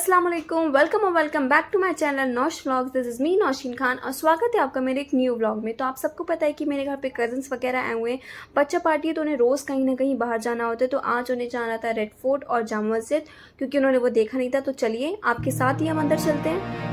अस्सलाम वालेकुम, welcome back to my channel Naush vlogs. This is me Naushin Khan और स्वागत है आपका मेरे एक न्यू व्लॉग में। तो आप सबको पता है कि मेरे घर पे कज़न्स वगैरह आए हुए हैं, बच्चा पार्टी है, तो उन्हें रोज़ कहीं ना कहीं बाहर जाना होता है। तो आज उन्हें जाना था रेड फोर्ट और जामा मस्जिद, क्योंकि उन्होंने वो देखा नहीं था। तो चलिए आपके साथ ही हम अंदर चलते हैं।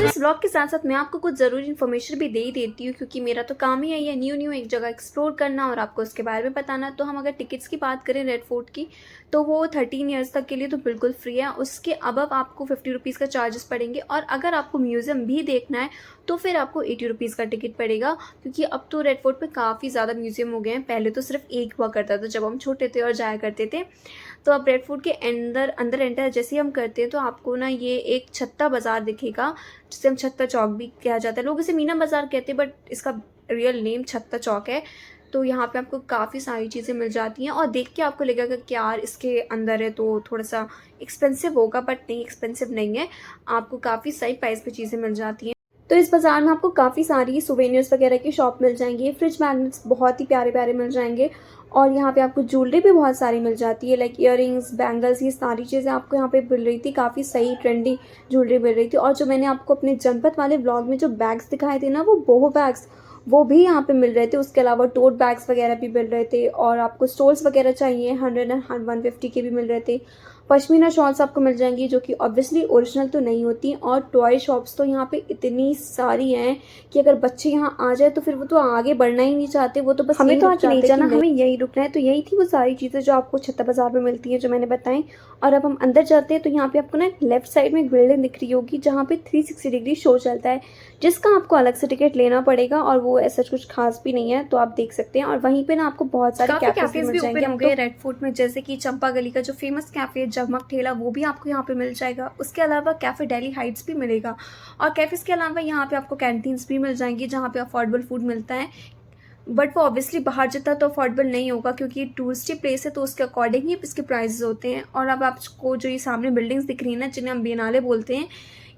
इस व्लॉग के साथ साथ मैं आपको कुछ ज़रूरी इन्फॉर्मेशन भी दे ही देती हूँ, क्योंकि मेरा तो काम ही है न्यू एक जगह एक्सप्लोर करना और आपको उसके बारे में बताना। तो हम अगर टिकट्स की बात करें रेड फोर्ट की, तो वो 13 ईयर्स तक के लिए तो बिल्कुल फ्री है। उसके अबव आपको 50 रुपीज़ का चार्जेस पड़ेंगे, और अगर आपको म्यूज़ियम भी देखना है तो फिर आपको 80 रुपीज़ का टिकट पड़ेगा, क्योंकि अब तो रेड फोर्ट में काफ़ी ज़्यादा म्यूज़ियम हो गए हैं। पहले तो सिर्फ एक हुआ करता था जब हम छोटे थे और जाया करते थे। तो अब रेड फोर्ट के अंदर एंटर जैसे ही हम करते हैं तो आपको ना ये एक छत्ता बाज़ार दिखेगा, जिसे हम छत्ता चौक भी कहा जाता है। लोग इसे मीना बाज़ार कहते हैं, बट इसका रियल नेम छत्ता चौक है। तो यहाँ पे आपको काफ़ी सारी चीज़ें मिल जाती हैं, और देख के आपको लगेगा कि यार इसके अंदर है तो थोड़ा सा एक्सपेंसिव होगा, बट नहीं, एक्सपेंसिव नहीं है। आपको काफ़ी सही प्राइस पे चीज़ें मिल जाती हैं। तो इस बाज़ार में आपको काफ़ी सारी सुवेनियर्स वगैरह की शॉप मिल जाएंगी। फ्रिज मैग्नेट्स बहुत ही प्यारे प्यारे मिल जाएंगे, और यहाँ पे आपको ज्वेलरी भी बहुत सारी मिल जाती है, लाइक ईयरिंग्स, बैंगल्स, ये सारी चीज़ें आपको यहाँ पे मिल रही थी। काफ़ी सही ट्रेंडी ज्वेलरी मिल रही थी। और जो मैंने आपको अपने जनपद वाले व्लॉग में जो बैग्स दिखाए थे ना, वो बोहो बैग्स, वो भी यहाँ पे मिल रहे थे। उसके अलावा टोट बैग्स वगैरह भी मिल रहे थे, और आपको स्टोल्स वगैरह चाहिए 100 एंड 150 के भी मिल रहे थे। पश्मीना शॉल्स आपको मिल जाएंगी, जो कि ऑब्वियसली ओरिजिनल तो नहीं होती। और टॉय शॉप्स तो यहाँ पे इतनी सारी हैं कि अगर बच्चे यहाँ आ जाए तो फिर वो तो आगे बढ़ना ही नहीं चाहते, वो तो बस हमें तो आगे नहीं जाना, हमें यही रुकना है। तो यही थी वो सारी चीज़ें जो आपको छत्ता बाज़ार में मिलती है, जो मैंने बताई। और अब हम अंदर जाते हैं तो यहाँ पे आपको ना लेफ्ट साइड में एक बिल्डिंग दिख रही होगी, जहाँ पे 360 डिग्री शो चलता है, जिसका आपको अलग से टिकट लेना पड़ेगा, और वो ऐसा कुछ खास भी नहीं है, तो आप देख सकते हैं। और वहीं पे ना आपको बहुत सारे कैफेज भी ओपन हो गए रेड फोर्ट में, जैसे कि चंपा गली का जो फेमस कैफे जगमग ठेला, वो भी आपको यहाँ पे मिल जाएगा। उसके अलावा कैफे दिल्ली हाइट्स भी मिलेगा, और कैफेज के अलावा यहाँ पे आपको कैंटीन्स भी मिल जाएंगी, जहाँ पे अफोर्डेबल फूड मिलता है। बट वो ऑब्वियसली बाहर जितना तो अफोर्डेबल नहीं होगा, क्योंकि टूरिस्टी प्लेस है, तो उसके अकॉर्डिंग ही इसके प्राइसेस होते हैं। और अब आपको जो ये सामने बिल्डिंग्स दिख रही है ना, जिन्हें हम बिएनाले बोलते हैं,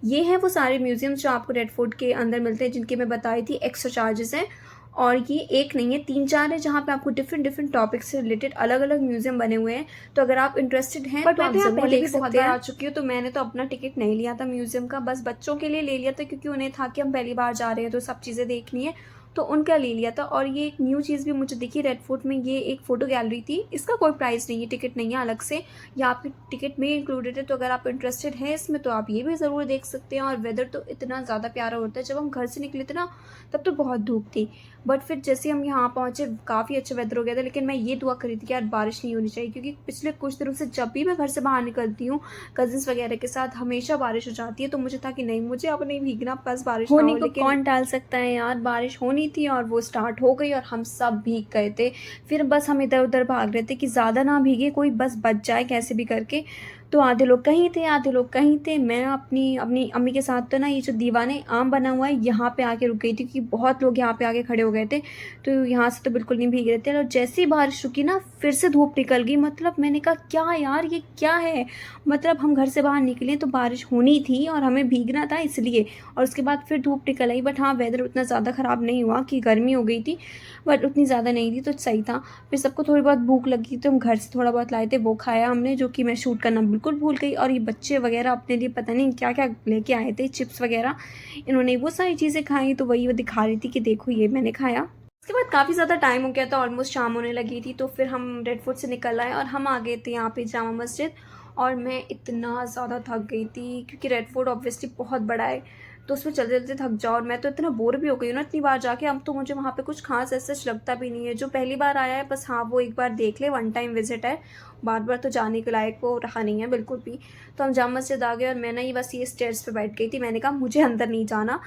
ये हैं वो सारे म्यूजियम्स जो आपको रेड फोर्ट के अंदर मिलते हैं, जिनके मैं बताई थी एक्स्ट्रा चार्जेस हैं। और ये एक नहीं है, 3-4 है, जहाँ पे आपको डिफरेंट टॉपिक से रिलेटेड अलग अलग म्यूजियम बने हुए हैं। तो अगर आप इंटरेस्टेड हैं तो आप जरूर देख सकते हैं। आ चुकी हूँ, तो मैंने तो अपना टिकट नहीं लिया था म्यूजियम का, बस बच्चों के लिए ले लिया था, क्योंकि उन्हें था कि हम पहली बार जा रहे हैं तो सब चीज़ें देखनी है, तो उनका ले लिया था। और ये एक न्यू चीज़ भी मुझे दिखी रेड फोर्ट में, ये एक फ़ोटो गैलरी थी। इसका कोई प्राइस नहीं है, टिकट नहीं है अलग से, ये आपके टिकट में इंक्लूडेड है। तो अगर आप इंटरेस्टेड हैं इसमें तो आप ये भी ज़रूर देख सकते हैं। और वेदर तो इतना ज़्यादा प्यारा होता है। जब हम घर से निकले थे ना, तब तो बहुत धूप थी, बट फिर जैसे हम यहाँ पहुँचे काफ़ी अच्छा वेदर हो गया था। लेकिन मैं ये दुआ करी थी कि यार बारिश नहीं होनी चाहिए, क्योंकि पिछले कुछ दिनों से जब भी मैं घर से बाहर निकलती हूँ कजिन्स वगैरह के साथ, हमेशा बारिश हो जाती है। तो मुझे था कि नहीं, मुझे अब नहीं भीगना, बस बारिश होने को कौन टाल सकता है यार। बारिश होनी थी और वो स्टार्ट हो गई, और हम सब भीग गए थे। फिर बस हम इधर उधर भाग रहे थे कि ज़्यादा ना भीगे, कोई बस बच जाए कैसे भी करके। तो आधे लोग कहीं थे, आधे लोग कहीं थे। मैं अपनी अपनी अम्मी के साथ तो ना ये जो दीवाने आम बना हुआ है, यहाँ पे आके रुक गई थी, क्योंकि बहुत लोग यहाँ पे आके खड़े हो गए थे। तो यहाँ से तो बिल्कुल नहीं भीग रहे थे। और जैसे ही बारिश रुकी ना, फिर से धूप निकल गई। मतलब मैंने कहा क्या यार, ये क्या है। मतलब हम घर से बाहर निकले तो बारिश होनी थी और हमें भीगना था इसलिए, और उसके बाद फिर धूप निकल आई। बट हाँ, वेदर उतना ज़्यादा ख़राब नहीं हुआ कि गर्मी हो गई थी, बट उतनी ज़्यादा नहीं थी, तो सही था। फिर सबको थोड़ी बहुत भूख लगी, तो हम घर से थोड़ा बहुत लाए थे, वो खाया हमने, जो कि मैं शूट करना बिल्कुल भूल गई। और ये बच्चे वगैरह अपने लिए पता नहीं क्या क्या लेके आए थे, चिप्स वगैरह, इन्होंने वो सारी चीज़ें खाई। तो वही वो दिखा रही थी कि देखो ये मैंने खाया। उसके बाद काफ़ी ज़्यादा टाइम हो गया था, ऑलमोस्ट शाम होने लगी थी। तो फिर हम रेड फोर्ट से निकल आए और हम आ गए थे यहाँ पे जामा मस्जिद। और मैं इतना ज़्यादा थक गई थी, क्योंकि रेड फोर्ट ऑब्वियसली बहुत बड़ा है, तो उसमें चलते चलते थक जाओ। और मैं तो इतना बोर भी हो गई हूँ ना इतनी बार जाके, अब तो मुझे वहाँ पे कुछ खास ऐसा लगता भी नहीं है। जो पहली बार आया है बस, हाँ, वो एक बार देख ले, वन टाइम विजिट है, बार बार तो जाने के लायक वो रहा नहीं है बिल्कुल भी। तो हम जामा मस्जिद आ गए, और मैं ना ये बस ये स्टेयर्स पे बैठ गई थी। मैंने कहा मुझे अंदर नहीं जाना,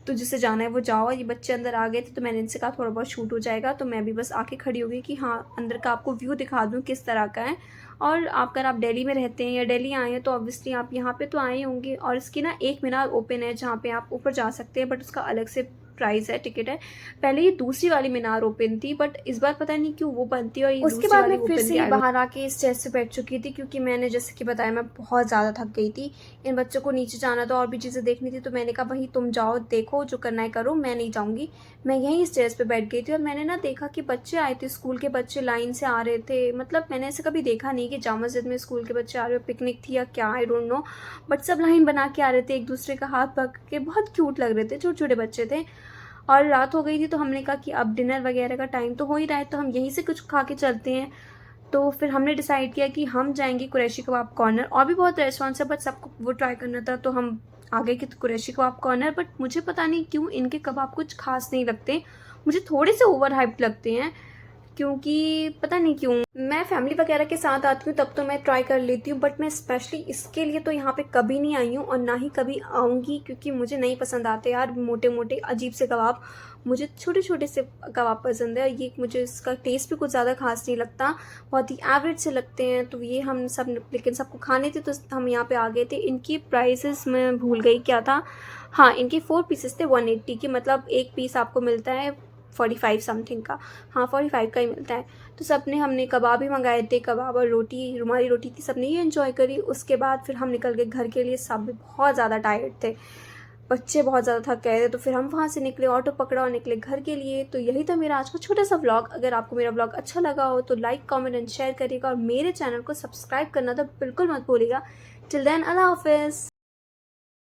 तो जिसे जाना है वो जाओ। ये बच्चे अंदर आ गए थे, तो मैंने इनसे कहा थोड़ा बहुत शूट हो जाएगा, तो मैं भी बस आके खड़ी हो गई कि हाँ, अंदर का आपको व्यू दिखा दूँ किस तरह का है। और अगर आप दिल्ली में रहते हैं या दिल्ली आए हैं, तो ऑब्वियसली आप यहाँ पे तो आए होंगे। और इसकी ना एक मीनार ओपन है, जहाँ पे आप ऊपर जा सकते हैं, बट उसका अलग से प्राइस है, टिकट है। पहले ये दूसरी वाली मीनार ओपन थी, बट इस बार पता नहीं क्यों वो बंद थी और ये उसके बाद मैं फिर से बाहर आके इस चेयर से बैठ चुकी थी, क्योंकि मैंने जैसे कि बताया मैं बहुत ज़्यादा थक गई थी। इन बच्चों को नीचे जाना था और भी चीज़ें देखनी थी, तो मैंने कहा भाई तुम जाओ, देखो जो करना है करो, मैं नहीं जाऊँगी। मैं यहीं इस चेयर्स पे बैठ गई थी और मैंने ना देखा कि बच्चे आए थे, स्कूल के बच्चे लाइन से आ रहे थे। मतलब मैंने ऐसे कभी देखा नहीं कि जामा मस्जिद में स्कूल के बच्चे आ रहे हो, पिकनिक थी या क्या, आई डोंट नो, बट सब लाइन बना के आ रहे थे, एक दूसरे का हाथ पकड़ के, बहुत क्यूट लग रहे थे, छोटे छोटे बच्चे थे। और रात हो गई थी तो हमने कहा कि अब डिनर वगैरह का टाइम तो हो ही रहा है, तो हम यहीं से कुछ खा के चलते हैं। तो फिर हमने डिसाइड किया कि हम जाएंगे कुरैशी कबाब कॉर्नर। और भी बहुत रेस्टोरेंट्स है, बट सबको वो ट्राई करना था, तो हम आ गए कि कुरैशी कबाब कॉर्नर। बट मुझे पता नहीं क्यों इनके कबाब कुछ खास नहीं लगते, मुझे थोड़े से ओवर हाइप्ड लगते हैं, क्योंकि पता नहीं क्यों। मैं फैमिली वगैरह के साथ आती हूँ तब तो मैं ट्राई कर लेती हूँ, बट मैं स्पेशली इसके लिए तो यहाँ पे कभी नहीं आई हूँ और ना ही कभी आऊँगी, क्योंकि मुझे नहीं पसंद आते यार मोटे मोटे अजीब से कबाब। मुझे छोटे छोटे से कबाब पसंद है, ये मुझे इसका टेस्ट भी कुछ ज़्यादा खास नहीं लगता, बहुत ही एवरेज से लगते हैं। तो ये हम सब, लेकिन सबको खाने थे तो हम यहाँ पे आ गए थे। इनकी प्राइसेस मैं भूल गई क्या था। हाँ, इनके 4 पीसेस थे 180 की, मतलब एक पीस आपको मिलता है 45 समथिंग का। हाँ, 45 का ही मिलता है। तो हमने कबाब ही मंगाए थे, कबाब और रोटी, रुमाली रोटी थी, सबने ये एंजॉय करी। उसके बाद फिर हम निकल गए घर के लिए, सब भी बहुत ज़्यादा टायर्ड थे, बच्चे बहुत ज़्यादा थक गए थे। तो फिर हम वहाँ से निकले, ऑटो पकड़ा और निकले घर के लिए। तो यही था मेरा आज का छोटा सा व्लॉग। अगर आपको मेरा व्लॉग अच्छा लगा हो तो लाइक, कमेंट एंड शेयर करिएगा और मेरे चैनल को सब्सक्राइब करना तो बिल्कुल मत भूलिएगा। टिल देन, अल्लाह हाफिज़।